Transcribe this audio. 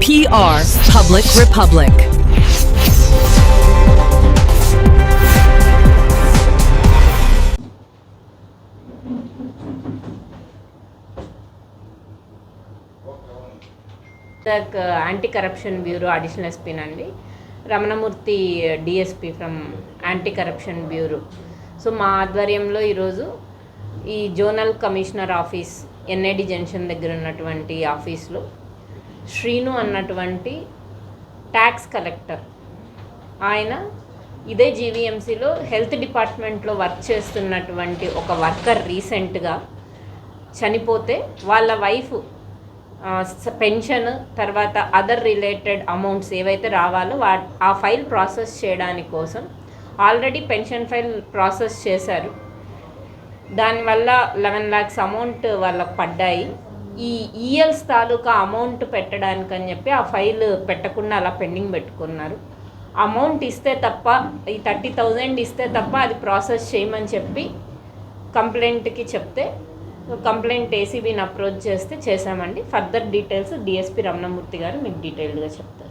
PR Public Republic. Anti corruption bureau additional SP నండి, Ramanamurthy DSP from anti corruption bureau. So మా ఆధ్వర్యంలో ఈరోజు ఈ zonal commissioner office NID junction దగ్గర ఉన్నటువంటి ఆఫీస్లో శ్రీను అన్నటువంటి ట్యాక్స్ కలెక్టర్, ఆయన ఇదే జీవీఎంసీలో హెల్త్ డిపార్ట్మెంట్లో వర్క్ చేస్తున్నటువంటి ఒక వర్కర్ రీసెంట్గా చనిపోతే వాళ్ళ వైఫ్ పెన్షన్ తర్వాత అదర్ రిలేటెడ్ అమౌంట్స్ ఏవైతే రావాలో ఆ ఫైల్ ప్రాసెస్ చేయడానికి కోసం ఆల్రెడీ పెన్షన్ ఫైల్ ప్రాసెస్ చేశారు. దానివల్ల 11 lakhs అమౌంట్ వాళ్ళకు పడ్డాయి. ఈ ఈఎల్స్ తాలూకా అమౌంట్ పెట్టడానికని చెప్పి ఆ ఫైల్ పెట్టకుండా అలా పెండింగ్ పెట్టుకున్నారు. అమౌంట్ ఇస్తే తప్ప, ఈ 30,000 ఇస్తే తప్ప అది ప్రాసెస్ చేయమని చెప్పి కంప్లైంట్కి చెప్తే కంప్లైంట్ ఏసీబీని అప్రోచ్ చేస్తే చేశామండి. ఫర్దర్ డీటెయిల్స్ డిఎస్పీ రమణమూర్తి గారు మీకు డీటెయిల్డ్గా చెప్తారు.